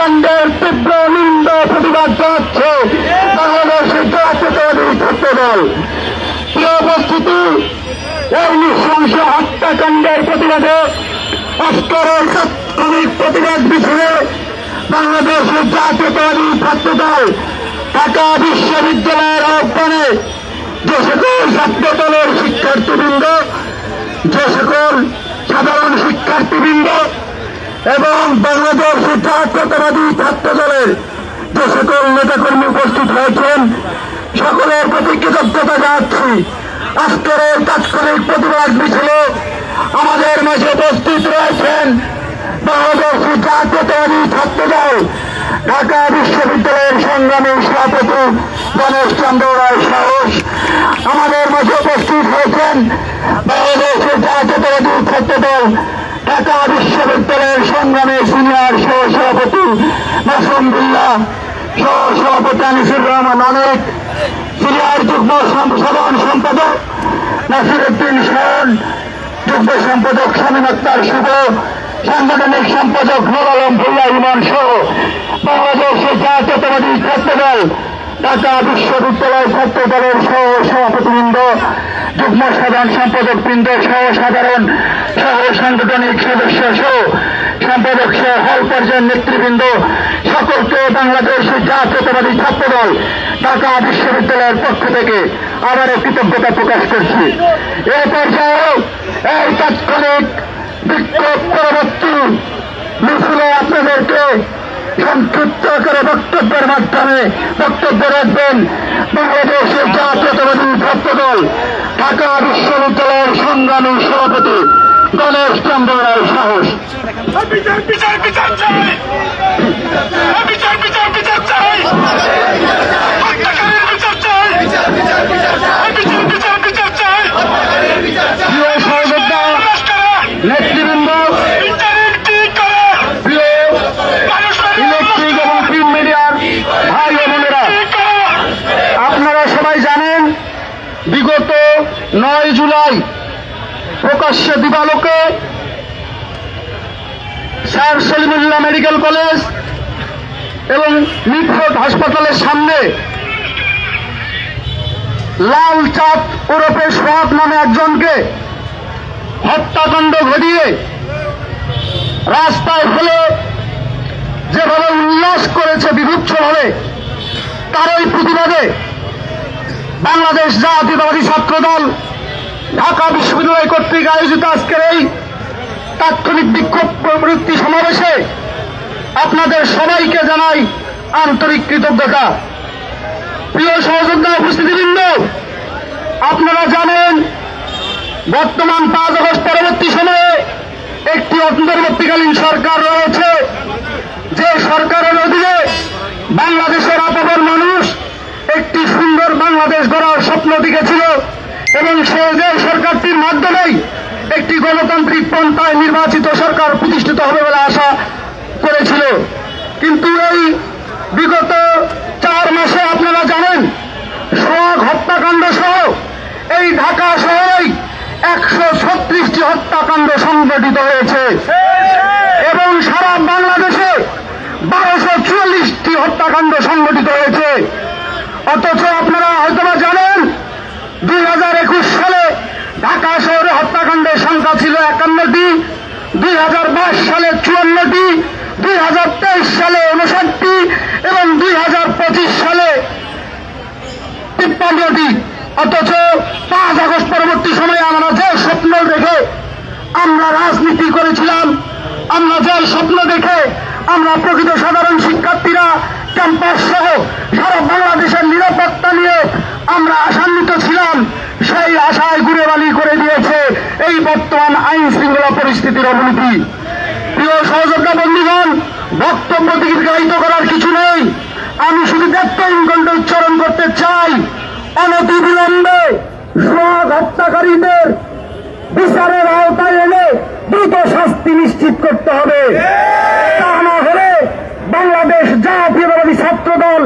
হত্যাকাণ্ডের তীব্র নিন্দা প্রতিবাদ জানাচ্ছে বাংলাদেশের জাতীয়তাবাদী ছাত্র দল। প্রিয় উপস্থিতি, এই নৃশংস হত্যাকাণ্ডের প্রতিবাদে অস্কারের তাৎক্ষণিক প্রতিবাদ মিছিলে বাংলাদেশের জাতীয়তাবাদী ছাত্র দল ঢাকা বিশ্ববিদ্যালয়ের আহ্বানে যে সকল ছাত্র দলের শিক্ষার্থীবৃন্দ, যে সকল সাধারণ শিক্ষার্থীবৃন্দ এবং বাংলাদেশের জাতীয়তাবাদী ছাত্র দলের যে সকল নেতাকর্মী উপস্থিত হয়েছেন, সকলের প্রতি কৃতজ্ঞতা জানাচ্ছি। আজকের এই তাৎক্ষণিক প্রতিবাদ মিছিলে আমাদের মাঝে উপস্থিত রয়েছেন বাংলাদেশের জাতীয়তাবাদী ছাত্র দল ঢাকা বিশ্ববিদ্যালয়ের সংগ্রামী সভাপতি গণেশ চন্দ্র রায় সাহস। আমাদের মাঝে উপস্থিত হয়েছেন বাংলাদেশের জাতীয়তাবাদী ছাত্র দল ঢাকা বিশ্ববিদ্যালয়ের সংগ্রামী সিনিয়র সহসভাপতি মাসুমুল্লাহ, সহসভাপতি আনিসুর রহমান অনেক, সিনিয়র যুগ্ম সাধারণ সম্পাদক নাসিরউদ্দিন শাওন, যুগ্ম সম্পাদক শামীম আক্তার শুভ, সাংগঠনিক সম্পাদক নুর আলম ভুইয়া ইমান সহ বাংলাদেশের জাতীয়তাবাদী ছাত্র দল ঢাকা বিশ্ববিদ্যালয় ছাত্র দলের সহ সভাপতিবৃন্দ, যুগ্ম সাধারণ সম্পাদক বৃন্দ সহ সাধারণ সহ সাংগঠনিক সদস্য সহ সম্পাদক সহ হল পর্যায়ের নেতৃবৃন্দ, সকলকে বাংলাদেশের জাতীয়তাবাদী ছাত্র দল ঢাকা বিশ্ববিদ্যালয়ের পক্ষ থেকে আবারও কৃতজ্ঞতা প্রকাশ করছি। এ পর্যায়েও এই তাৎক্ষণিক বিক্ষোভ পরবর্তী মিছিলে আপনাদেরকে সংক্ষিপ্ত করে বক্তব্যের মাধ্যমে বক্তব্য রাখবেন বাংলাদেশের জাতীয়তাবাদী ছাত্র দল ঢাকা বিশ্ববিদ্যালয়ের সংগ্রামী সভাপতি গণেশ চন্দ্র রায় সাহস। বিচার বিচার বিচার চাই, বিচার বিচার বিচার চাই, হত্যাকারীর বিচার চাই, বিচার বিচার বিচার চাই, বিচার বিচার বিচার চাই, প্রিয় সহযোদ্ধা নেতৃবৃন্দ, প্রিয় ইলেকট্রিক এবং প্রিন্ট মিডিয়ার ভাই ও বোনেরা, আপনারা সবাই জানেন বিগত 9 জুলাই প্রকাশ্যে দিবালোকে স্যার সলিমুল্লাহ মেডিকেল কলেজ এবং মিটফোর্ড হাসপাতালের সামনে লাল চাঁদ ওরফে সোহাগ নামে একজনকে হত্যাকাণ্ড ঘটিয়ে রাস্তায় ফেলে যেভাবে উল্লাস করেছে বিভৎসভাবে, তারই প্রতিবাদে বাংলাদেশ জাতীয়তাবাদী ছাত্র দল ঢাকা বিশ্ববিদ্যালয় কর্তৃক আয়োজিত আজকের এই তাৎক্ষণিক বিক্ষোভ প্রবৃত্তি সমাবেশে আপনাদের সবাইকে জানাই আন্তরিক কৃতজ্ঞতা। প্রিয় সহযোদ্ধা উপস্থিতিবৃন্দ, আপনারা জানেন বর্তমান 5 আগস্ট পরবর্তী সময়ে একটি অন্তর্বর্তীকালীন সরকার রয়েছে, যে সরকারের অধীনে বাংলাদেশের আপামর মানুষ একটি সুন্দর বাংলাদেশ গড়ার স্বপ্ন দেখেছিল এবং সে যে সরকারটির মাধ্যমেই একটি গণতান্ত্রিক পন্থায় নির্বাচিত সরকার প্রতিষ্ঠিত হবে বলে আশা করেছিল। কিন্তু এই বিগত 4 মাসে আপনারা জানেন সোহাগ হত্যাকাণ্ড সহ এই ঢাকা শহরেই 136টি হত্যাকাণ্ড সংঘটিত হয়েছে এবং সারা বাংলাদেশে 1244টি হত্যাকাণ্ড সংঘটিত হয়েছে। অথচ আপনারা হয়তোবা জানেন 2021 সালে ঢাকা শহরে হত্যাকাণ্ডের সংখ্যা ছিল 51টি, 2022 সালে 54টি, 2023 সালে 59টি এবং 2025 সালে 53টি। অথচ 5 আগস্ট পরবর্তী সময়ে আমরা যে স্বপ্ন দেখে আমরা রাজনীতি করেছিলাম, আমরা যে স্বপ্ন দেখে আমরা প্রকৃত সাধারণ শিক্ষার্থীরা ক্যাম্পাস সহ সারা বাংলাদেশের নিরাপত্তা নিয়ে আমরা আশান্বিত ছিলাম, সেই আশায় গুড়েবালি করে দিয়েছে এই বর্তমান আইন শৃঙ্খলা পরিস্থিতির অবনতি। প্রিয় সহযোদ্ধা বন্ধুগণ, বক্তব্য দীর্ঘায়িত করার কিছু নেই, আমি শুধু দেবতাহীন কণ্ঠে উচ্চারণ করতে চাই, অনতিবিলম্বে সোহাগ হত্যাকারীদের বিচারের আওতায় এনে দ্রুত শাস্তি নিশ্চিত করতে হবে। তা না হলে বাংলাদেশ জাতীয়তাবাদী ছাত্র দল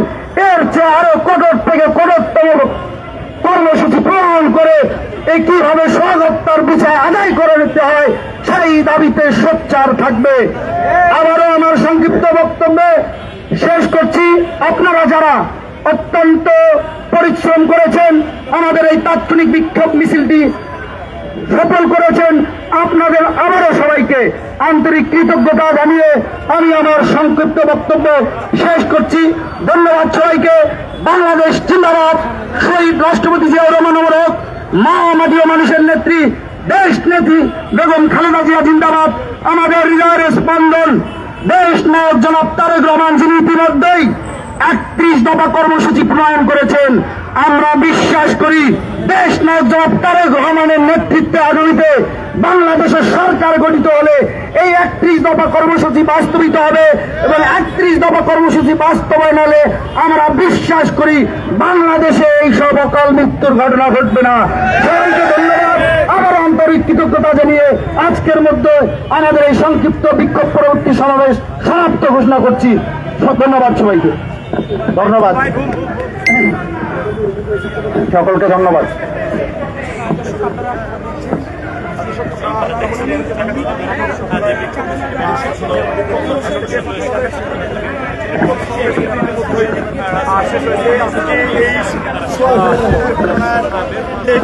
এর চেয়ে আরো কঠোর থেকে কঠোরতম কর্মসূচি প্রণয়ন করে কিভাবে সোহাগ হত্যার বিচার আদায় করে নিতে হয় সেই দাবিতে সোচ্চার থাকবে। আবারও আমার সংক্ষিপ্ত বক্তব্যে শেষ করছি। আপনারা যারা অত্যন্ত পরিশ্রম করেছেন আমাদের এই তাৎক্ষণিক বিক্ষোভ মিছিলটি সফল করেছেন, আপনাদের আবারও সবাইকে আন্তরিক কৃতজ্ঞতা জানিয়ে আমি আমার সংক্ষিপ্ত বক্তব্য শেষ করছি। ধন্যবাদ সবাইকে। বাংলাদেশ জিন্দাবাদ। শহীদ রাষ্ট্রপতি জিয়াউর রহমান অমরক। মা মাদীয় মানুষের নেত্রী দেশ নেত্রী বেগম খালেদা জিয়া জিন্দাবাদ। আমাদের হৃদয়ের স্পন্দন দেশ নায়ক জনাব তারেক রহমান, যিনি ইতিমধ্যেই 31 দফা কর্মসূচি প্রণয়ন করেছেন। আমরা বিশ্বাস করি দেশ নায়ক জনাব তারেক রহমানের নেতৃত্বে আগামীতে বাংলাদেশের সরকার গঠিত হলে এই 31 দফা কর্মসূচি বাস্তবিত হবে এবং 31 দফা কর্মসূচি বাস্তবায়ন হলে আমরা বিশ্বাস করি বাংলাদেশে এই সব অকাল মৃত্যুর ঘটনা ঘটবে না। সবাইকে ধন্যবাদ। আবার আন্তরিক কৃতজ্ঞতা জানিয়ে আজকের মধ্যে আমাদের এই সংক্ষিপ্ত বিক্ষোভ পরবর্তী সমাবেশ সমাপ্ত ঘোষণা করছি। ধন্যবাদ সবাইকে। ধন্যবাদ সকলকে। ধন্যবাদ।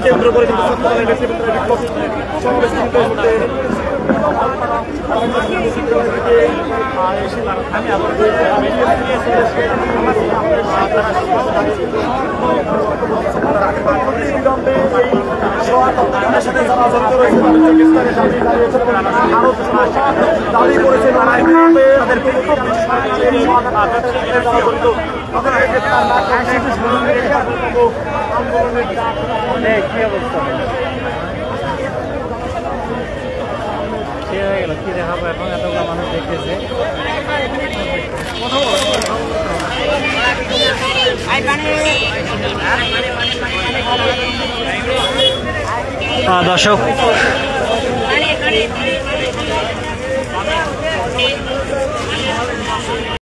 কেন্দ্র করে সমাবেশ সাথে যারা জড়িত রয়েছে দাবি করেছে তাদের কি অবস্থা হয়ে গেল, কি দেখাবো এখন, এতগুলো মানুষ দেখতেছে। দর্শক